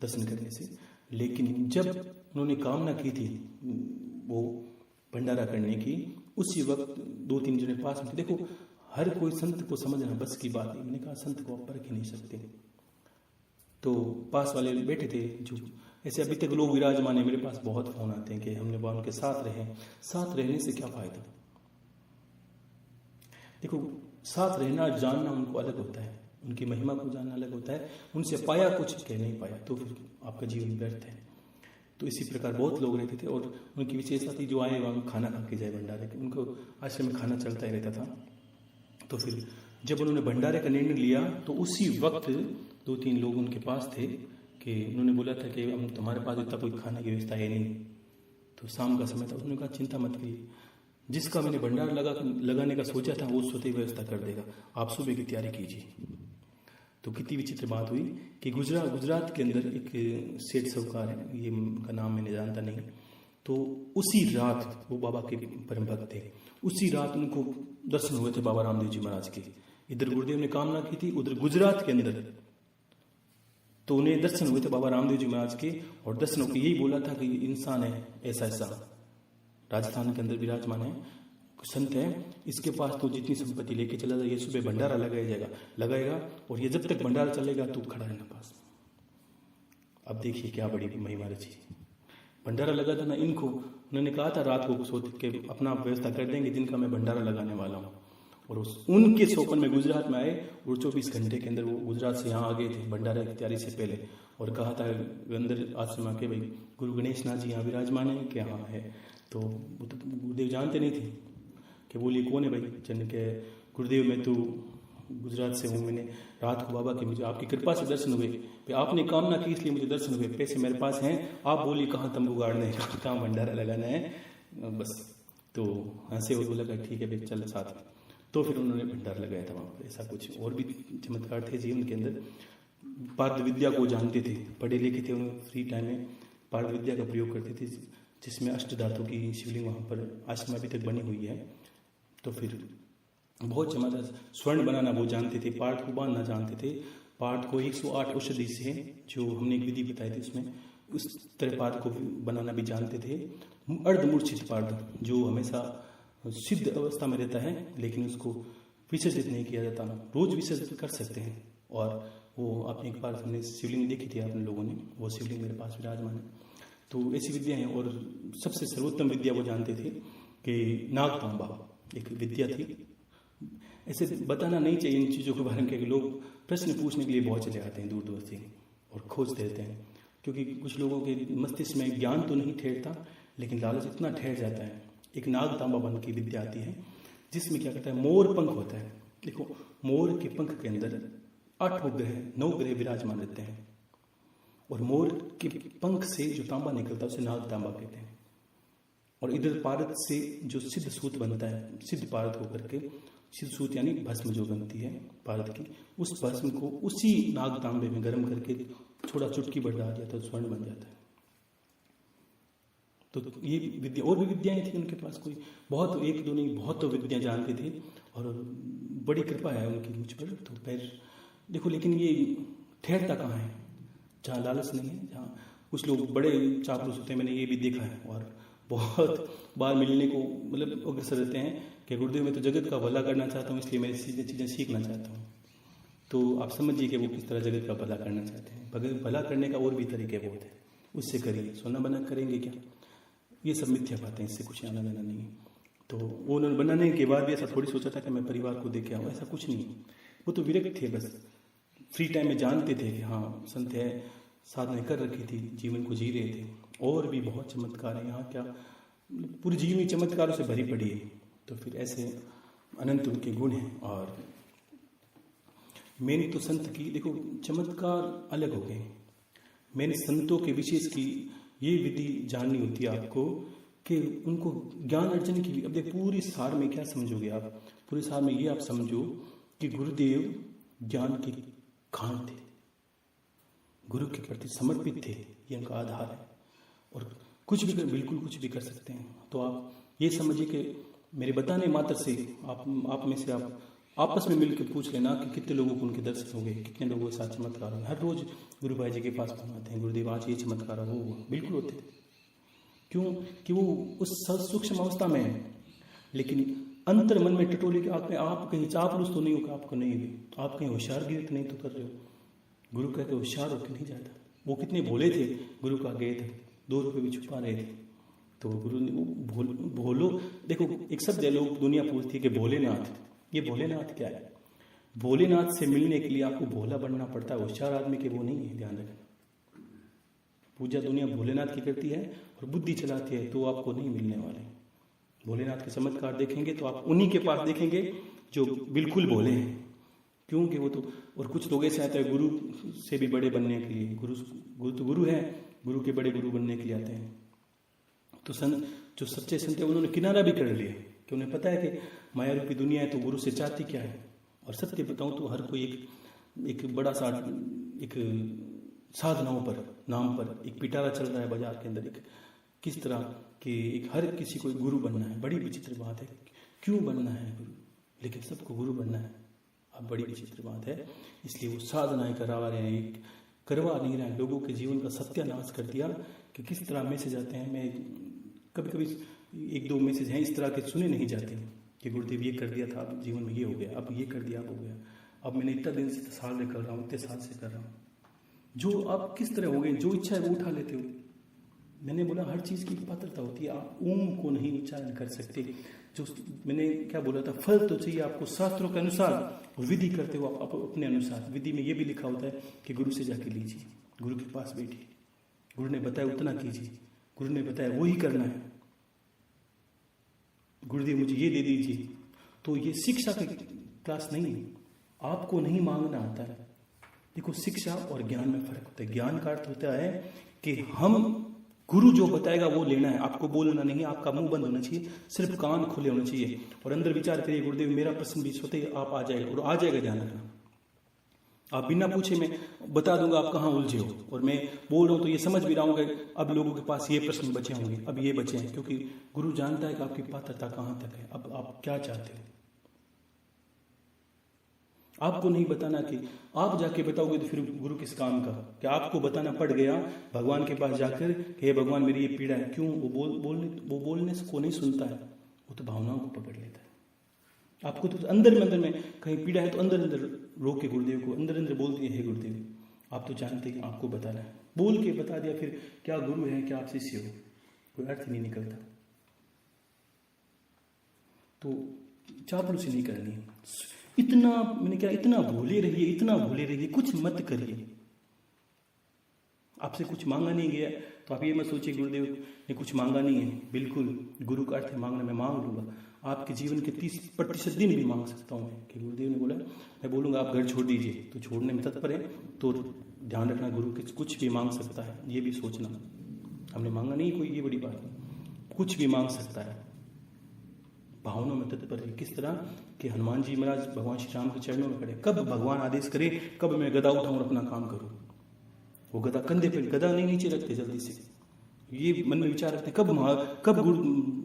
दर्शन करने से। लेकिन जब उन्होंने कामना की थी वो भंडारा करने की, उसी वक्त 2-3 जने पास में थे। देखो हर कोई संत को समझना बस की बात है, मैंने कहा संत को आप परख ही नहीं सकते। तो पास वाले बैठे थे, जो ऐसे अभी तक लोग विराजमान है, मेरे पास बहुत फोन आते हैं कि हमने वहां उनके साथ रहे। साथ रहने से क्या फायदा? देखो साथ रहना जानना उनको अलग होता है, उनकी महिमा को जानना अलग होता है, उनसे पाया कुछ कह नहीं पाया तो फिर आपका जीवन व्यर्थ है। तो इसी प्रकार बहुत लोग रहते थे और उनकी विशेषता थी जो आए वहाँ खाना खा के जाए भंडारे के, उनको आश्रम में खाना चलता ही रहता था। तो फिर जब उन्होंने भंडारे का निर्णय लिया तो उसी वक्त 2-3 लोग उनके पास थे कि उन्होंने बोला था कि हम तुम्हारे पास इतना कोई खाने की व्यवस्था है नहीं। तो शाम का समय था, उन्होंने कहा चिंता मत करिए, जिसका मैंने भंडार लगाने का सोचा था वो स्वतः व्यवस्था कर देगा, आप सुबह की तैयारी कीजिए। तो कितनी विचित्र बात हुई कि गुजरात के अंदर एक सेठ साहूकार है, ये उनका नाम मैंने जानता नहीं, तो उसी रात वो बाबा के परम भक्त थे, उसी रात उनको दर्शन हुए थे बाबा रामदेव जी महाराज के। इधर गुरुदेव ने कामना की थी, उधर गुजरात के अंदर तो उन्हें दर्शन हुए थे बाबा रामदेव जी महाराज के। और दर्शन होकर यही बोला था कि इंसान है ऐसा ऐसा राजस्थान के अंदर विराजमान है, संत है, इसके पास तो जितनी संपत्ति लेके चला जाए, ये सुबह भंडारा लगाएगा और ये जब तक भंडारा चलेगा तो खड़ा रहना पास। अब देखिए क्या बड़ी महिमा रची, भंडारा लगा था ना इनको, उन्होंने कहा था रात को सोच के अपना व्यवस्था कर देंगे, दिन का मैं भंडारा लगाने वाला हूँ। और उनके सोपन में गुजरात में आए और 24 घंटे के अंदर वो गुजरात से यहाँ आ गए थे भंडारे की तैयारी से पहले। और कहा था अंदर आश्रम आके भाई गुरु गणेश नाथ जी यहाँ विराजमान है कि हाँ है। तो वो तो गुरुदेव जानते नहीं थे कि बोलिए कौन है भाई। चंद के गुरुदेव मैं तो गुजरात से हूँ, मैंने रात को बाबा के मुझे आपकी कृपा से दर्शन हुए, भाई आपने कामना की इसलिए मुझे दर्शन हुए, पैसे मेरे पास हैं, आप बोलिए कहाँ तंबू गाड़ना है, कहाँ भंडारा लगाना है बस। तो हंसे और बोला ठीक है भाई चल साथ में। तो फिर उन्होंने भंडारा लगाया था वहाँ पर। ऐसा कुछ और भी चमत्कार थे जीवन के अंदर। पार्थ विद्या को जानते थे, पढ़े लिखे थे, उन्होंने फ्री टाइम में पार्थ विद्या का प्रयोग करते थे, जिसमें अष्ट धातु की शिवलिंग वहाँ पर आश्रम अभी तक बनी हुई है। तो फिर बहुत चमत्कार, स्वर्ण बनाना वो जानते थे, पार्थ को बांधना जानते थे, पार्थ को 108 औषधि से जो हमने एक विधि बताई थी उसमें उस तरह पार्थ को बनाना भी जानते थे। अर्धमूर्छित पार्थ जो हमेशा सिद्ध अवस्था में रहता है लेकिन उसको विसर्जित नहीं किया जाता, रोज विसर्जित कर सकते हैं। और वो आपने एक बार हमने शिवलिंग देखी थी आपने लोगों ने, वो शिवलिंग मेरे पास विराजमान है। तो ऐसी विद्या हैं। और सबसे सर्वोत्तम विद्या वो जानते थे कि नागतांबा एक विद्या थी। ऐसे बताना नहीं चाहिए इन चीज़ों के बारे में, क्योंकि लोग प्रश्न पूछने के लिए बहुत चले आते हैं दूर दूर से और खोजते रहते हैं, क्योंकि कुछ लोगों के मस्तिष्क में ज्ञान तो नहीं ठहरता लेकिन लालच इतना ठहर जाता है। एक नागतांबा बन की विद्या आती है जिसमें क्या कहता है, मोर पंख होता है। देखो मोर के पंख के अंदर 9 ग्रह विराजमान रहते हैं और मोर के पंख से जो तांबा निकलता है उसे नाग तांबा कहते हैं। और इधर पारद से जो सिद्ध सूत बनता है, सिद्ध पारद होकर के, सिद्ध सूत यानी भस्म जो बनती है पारद की, उस भस्म को उसी नाग तांबे में गर्म करके थोड़ा चुटकी भर डाल दिया तो स्वर्ण बन जाता है। तो ये विद्या, और भी विद्याएं थी उनके पास, कोई बहुत एक दो नहीं, बहुत तो विद्या जानते थे और बड़ी कृपा है उनकी मुझ पर। तो फिर देखो, लेकिन ये ठहरता कहाँ है? जहाँ लालच नहीं है, जहाँ कुछ लोग बड़े चापलूस होते हैं, मैंने ये भी देखा है, और बहुत बार मिलने को मतलब अग्रसर रहते हैं कि गुरुदेव मैं तो जगत का भला करना चाहता हूँ, इसलिए मैं चीज़ें सीखना चाहता हूँ। तो आप समझिए कि वो किस तरह जगत का भला करना चाहते हैं। भला करने का और भी तरीके बहुत है, उससे करिए, सोना बना करेंगे क्या? ये सब मिथ्या बातें, इससे कुछ आना जाना नहीं है। तो वो उन्होंने बनाने के बाद भी ऐसा थोड़ी सोचा था कि मैं परिवार को देखे आऊँ, ऐसा कुछ नहीं। वो तो विरक्त थे, बस फ्री टाइम में जानते थे कि हाँ संत है, साधना कर रखी थी, जीवन को जी रहे थे। और भी बहुत चमत्कार है यहाँ, क्या पूरी जीवनी चमत्कारों से भरी पड़ी है। तो फिर ऐसे अनंत उनके गुण हैं। और मैंने तो संत की देखो चमत्कार अलग हो गए, मैंने संतों के विशेष की ये विधि जाननी होती है आपको कि उनको ज्ञान अर्जन की। अब देख पूरी सार में क्या समझोगे आप? पूरे सार में ये आप समझो कि गुरुदेव ज्ञान के खान थे, गुरु के प्रति समर्पित थे, ये उनका आधार है। और कुछ भी कर, बिल्कुल कुछ भी कर सकते हैं। तो आप ये समझिए कि मेरे बताने मात्र से आप में से आप आपस में मिलकर पूछ लेना कि कितने लोगों को उनके दर्शन हो गए, कितने लोगों के साथ चमत्कार हो। हर रोज गुरु भाई जी के पास आते हैं, गुरुदेव आज ये चमत्कार हो, बिल्कुल होते हैं। क्यों? कि वो उस सूक्ष्म अवस्था में है, लेकिन अंतर मन में टटोले के आप कहीं चापलूस तो नहीं हो, आपको नहीं भी, आप कहीं होशियारगिरी तो नहीं तो कर रहे हो। गुरु कहते होशियार होकर नहीं जाता। वो कितने भोले थे, गुरु का गए थे, 2 रुपये भी छुपा रहे थे। तो गुरु ने वो भोलो, देखो एक शब्द है, लोग दुनिया पूछती है कि भोलेनाथ, ये भोलेनाथ क्या है? भोलेनाथ से मिलने के लिए आपको भोला बनना पड़ता है, होशियार आदमी के वो नहीं है, ध्यान रखना। पूजा दुनिया भोलेनाथ की करती है और बुद्धि चलाती है, तो आपको नहीं मिलने वाले। भोलेनाथ के चमत्कार देखेंगे तो आप उन्हीं के पास देखेंगे जो बिल्कुल भोले हैं। क्योंकि वो तो, और कुछ लोग ऐसे आते हैं गुरु से भी बड़े बनने के लिए, गुरु है, गुरु के बड़े गुरु बनने के लिए आते हैं। तो जो सच्चे संत है उन्होंने किनारा भी कर लिया कि उन्हें पता है कि माया रूपी दुनिया है, तो गुरु से चाहती क्या है। और सत्य बताऊं तो हर कोई एक बड़ा सा एक साधनाओं पर नाम पर एक पिटारा चल रहा है बाजार के अंदर, एक किस तरह कि एक हर किसी को गुरु बनना है। बड़ी विचित्र बात है, क्यों बनना है गुरु? लेकिन सबको गुरु बनना है, अब बड़ी विचित्र बात है। इसलिए वो साधनाएं करवा रहे हैं, करवा नहीं रहे हैं, लोगों के जीवन का सत्यानाश कर दिया कि किस तरह मैसेज आते हैं। मैं कभी कभी 1-2 मैसेज हैं इस तरह के सुने नहीं जाते कि गुरुदेव ये कर दिया था, अब जीवन में ये हो गया, अब ये कर दिया, अब हो गया, अब मैंने इतना दिन से साल से कर रहा हूँ, इतने साल से कर रहा हूँ। जो आप किस तरह हो गए, जो इच्छा है वो उठा लेते हो। मैंने बोला हर चीज़ की पात्रता होती है, आप ओम को नहीं उच्चारण कर सकते। जो मैंने क्या बोला था, फल तो चाहिए आपको शास्त्रों के अनुसार, और विधि करते हो आप अपने अनुसार। विधि में ये भी लिखा होता है कि गुरु से जाके लीजिए, गुरु के पास बैठिए, गुरु ने बताया उतना कीजिए, गुरु ने बताया वो ही करना है। गुरुदेव मुझे ये दे दीजिए, तो ये शिक्षा की क्लास नहीं है, आपको नहीं मांगना आता है। देखो शिक्षा और ज्ञान में फर्क होता है। ज्ञान का अर्थ होता है कि हम गुरु जो बताएगा वो लेना है, आपको बोलना नहीं, आपका मुंह बंद होना चाहिए, सिर्फ कान खुले होने चाहिए और अंदर विचार करिए गुरुदेव मेरा प्रश्न भी सोते आप आ जाएगा, और आ जाएगा। ध्यान रखना, आप बिना पूछे मैं बता दूंगा आप कहाँ उलझे हो, और मैं बोल रहा हूँ तो ये समझ भी रहा हूँ कि अब लोगों के पास ये प्रश्न बचे होंगे, अब ये बचे हैं, क्योंकि गुरु जानता है कि आपकी पात्रता कहाँ तक है, अब आप क्या चाहते हो। आपको नहीं बताना कि आप जाके बताओगे तो फिर गुरु किस काम का, कि आपको बताना पड़ गया भगवान के पास जाकर कि हे भगवान मेरी ये पीड़ा है। क्यों? वो बोलने को नहीं सुनता है, वो तो भावनाओं को पकड़ लेता है। आपको तो अंदर में कहीं पीड़ा है तो अंदर रोक के गुरुदेव को अंदर बोल दिए हे गुरुदेव, आप तो जानते हैं कि आपको बताना है, बोल के बता दिया, फिर क्या गुरु है क्या आप शिष्य हो, कोई अर्थ नहीं निकलता। तो चापलूसी नहीं करनी है। इतना मैंने क्या, इतना भूले रहिए, कुछ मत करिए। आपसे कुछ मांगा नहीं गया तो आप ये मत सोचिए गुरुदेव ने कुछ मांगा नहीं है। बिल्कुल, गुरु का अर्थ है मांगना, मैं मांग लूंगा। आपके जीवन के 30% दिन भी मांग सकता हूँ मैं, कि गुरुदेव ने बोला मैं बोलूँगा आप घर छोड़ दीजिए, तो छोड़ने में तत्पर है। तो ध्यान रखना, गुरु कुछ भी मांग सकता है, ये भी सोचना। हमने मांगा नहीं कोई, ये बड़ी बात है, कुछ भी मांग सकता है। भावनाओं में तत्पर है। किस तरह कि हनुमान जी महाराज भगवान श्री राम के चरणों में खड़े, कब भगवान आदेश करे, कब मैं गदा उठाऊं और अपना काम करूं। वो गदा कंधे पे, गदा नहीं नीचे रखते जल्दी से, ये मन में विचार रखते कब गुरु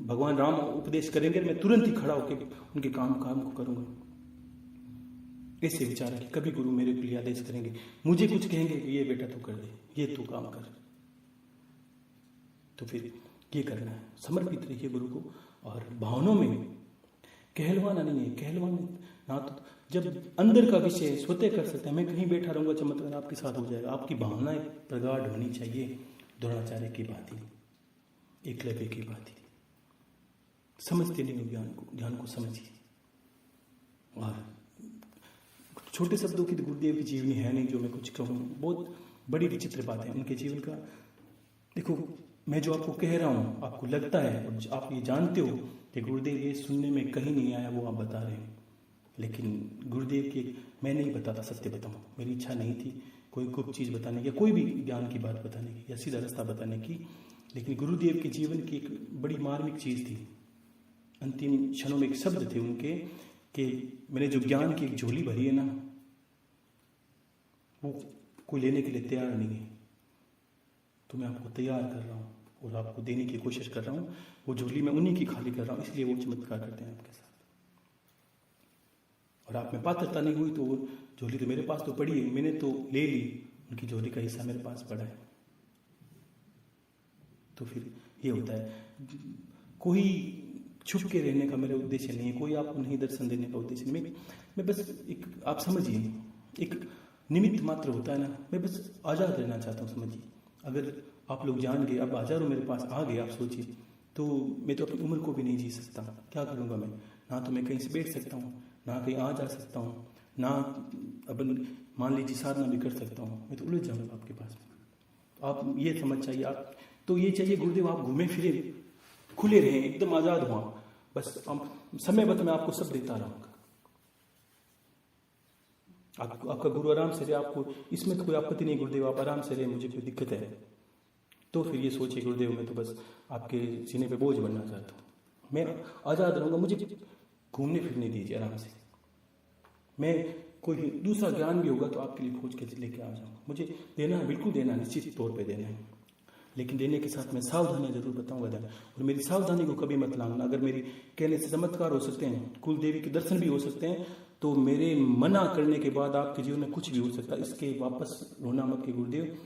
भगवान राम उपदेश करेंगे, मैं तुरंत ही खड़ा होकर उनके काम को करूंगा। ऐसे विचार है कि कभी गुरु मेरे लिए आदेश करेंगे, मुझे कुछ कहेंगे कि ये बेटा तू कर दे, ये तू काम कर, तो फिर ये करना है। समर्पित रहिए गुरु को। और भावनाओं में कहलवाना नहीं है, कहलवाना ना, तो जब अंदर का विषय स्वतः कर सकते हैं। मैं कहीं बैठा रहूंगा, चमत्कार आपके साथ हो जाएगा। आपकी भावनाएं प्रगाढ़ होनी चाहिए। द्रोणाचार्य की बात ही, एकलव्य की बात ही, समझते नहीं हो ज्ञान को समझिए। और छोटे शब्दों की तो गुरुदेव की जीवनी है नहीं जो मैं कुछ कहूँ, बहुत बड़ी विचित्र बात है उनके जीवन का। देखो, मैं जो आपको कह रहा हूँ, आपको लगता है, आप ये जानते हो कि गुरुदेव ये सुनने में कहीं नहीं आया, वो आप बता रहे हैं। लेकिन गुरुदेव के, मैं नहीं बताता, सत्य बताऊँ, मेरी इच्छा नहीं थी कोई गुप्त चीज़ बताने की या कोई भी ज्ञान की बात बताने की या सीधा रास्ता बताने की। लेकिन गुरुदेव के जीवन की एक बड़ी मार्मिक चीज़ थी। अंतिम क्षणों में एक शब्द थे उनके कि मैंने जो ज्ञान की एक झोली भरी है ना, वो कोई लेने के लिए तैयार नहीं है, तो मैं आपको तैयार कर रहा हूँ और आपको देने की कोशिश कर रहा हूँ। वो झोली मैं उन्हीं की खाली कर रहा हूँ, इसलिए वो चमत्कार करते हैं आपके साथ। और आप में पात्रता नहीं हुई तो वो झोली तो मेरे पास तो पड़ी है, मैंने तो ले ली, उनकी झोली का हिस्सा मेरे पास पड़ा है। तो फिर ये होता है, कोई छुप के रहने का मेरा उद्देश्य नहीं है, कोई आपको नहीं दर्शन देने का उद्देश्य नहीं। मैं बस एक, आप समझिए, एक निमित्त मात्र होता है ना, मैं बस आज़ाद रहना चाहता हूँ, समझिए। अगर आप लोग जान गए, अब हजारों मेरे पास आ गए, आप सोचिए, तो मैं तो अपनी उम्र को भी नहीं जी सकता। क्या करूँगा मैं? ना तो मैं कहीं से बैठ सकता हूँ, ना कहीं आ जा सकता हूँ, ना अपन मान लीजिए साधना भी कर सकता हूँ। मैं तो उलझ जाऊँगा आपके पास। आप ये समझ चाहिए, आप तो ये चाहिए गुरुदेव आप घूमे फिरे, खुले रहें, एकदम आज़ाद हुआ, बस समय बत मैं आपको सब देता रहूँगा। आपका गुरु आराम से रहे, आपको इसमें तो कोई आपत्ति नहीं, गुरुदेव आप आराम से रहे, मुझे कोई दिक्कत है तो फिर ये सोचिए गुरुदेव मैं तो बस आपके सीने पे बोझ बनना चाहता हूँ, मैं आज़ाद रहूँगा, मुझे घूमने फिरने दीजिए आराम से। मैं कोई दूसरा ज्ञान भी होगा तो आपके लिए खोज के लेके आ जाऊँगा, मुझे देना है, बिल्कुल देना है, निश्चित तौर पे देना है। लेकिन देने के साथ मैं सावधानी जरूर बताऊंगा ध्यान, और मेरी सावधानी को कभी मत लांघना। अगर मेरी कहने से चमत्कार हो सकते हैं, कुल देवी के दर्शन भी हो सकते हैं, तो मेरे मना करने के बाद आपके जीवन में कुछ भी हो सकता है। इसके वापस रोना मत कि गुरुदेव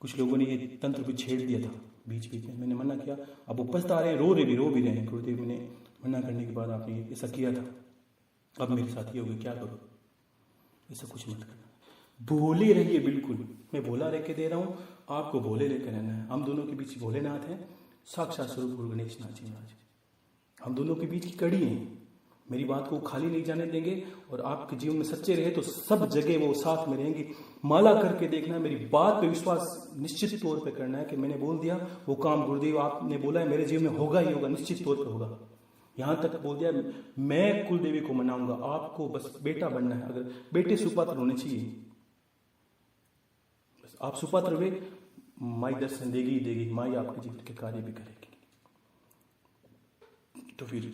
कुछ लोगों ने ये तंत्र भी छेड़ दिया था बीच बीच में, मैंने मना किया, अब वो पछता रहे हैं, रो भी रहे हैं, गुरुदेव मैंने मना करने के बाद आपने ऐसा किया था, अब मेरे साथ ये हो गया, क्या करो? ऐसा कुछ मत करना, भोले रहिए। बिल्कुल मैं भोला रह के दे रहा हूँ, आपको भोले लेकर रहना है। हम दोनों के बीच भोलेनाथ है, साक्षात स्वरूप गुरु गणेश नाथ जी महाराज, हम दोनों के बीच की कड़ी है। मेरी बात को खाली नहीं जाने देंगे, और आपके जीवन में सच्चे रहे तो सब जगह वो साथ में रहेंगे। माला करके देखना है, मेरी बात पे विश्वास निश्चित तौर पे करना है कि मैंने बोल दिया वो काम गुरुदेव आपने बोला है मेरे जीवन में होगा ही होगा, निश्चित तौर पे होगा। यहाँ तक बोल दिया मैं कुल देवी को मनाऊंगा, आपको बस बेटा बनना है। अगर बेटे सुपात्र होने चाहिए, बस आप सुपात्र हुए, माई दर्शन देगी, माई आपके जीवन के कार्य भी करेगी। तो फिर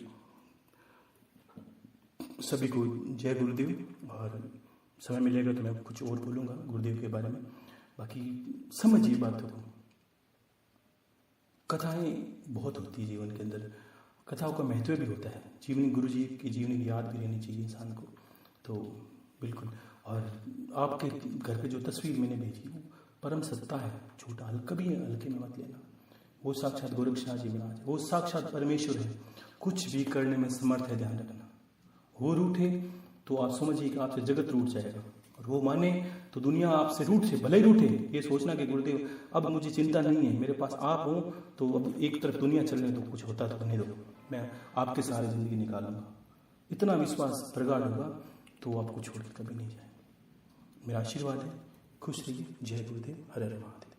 सभी को जय गुरुदेव, और समय मिलेगा तो मैं कुछ और बोलूँगा गुरुदेव के बारे में। बाकी समझिए बातों को, कथाएं बहुत होती है जीवन के अंदर, कथाओं का महत्व भी होता है, जीवनी गुरु जी की जीवनी की याद भी रहनी चाहिए इंसान को, तो बिल्कुल। और आपके घर पे जो तस्वीर मैंने भेजी वो परम सत्ता है, झूठा कभी हल्के में मत लेना। वो साक्षात गोरक्षनाथ जी महाराज, वो साक्षात परमेश्वर है, कुछ भी करने में समर्थ है, ध्यान रखना। वो रूठे तो आप समझिए कि आपसे जगत रूठ जाएगा, और वो माने तो दुनिया आपसे रूठ से भले ही रूठे। ये सोचना कि गुरुदेव अब मुझे चिंता नहीं है, मेरे पास आप हो, तो अब एक तरफ दुनिया चलने दो, कुछ होता तो बने दो, मैं आपके सहारे जिंदगी निकालूंगा। इतना विश्वास प्रगाढ़ होगा तो आपको छोड़ के कभी नहीं जाए। मेरा आशीर्वाद है, खुश रहिए। जय गुरुदेव, हर हर महादेव।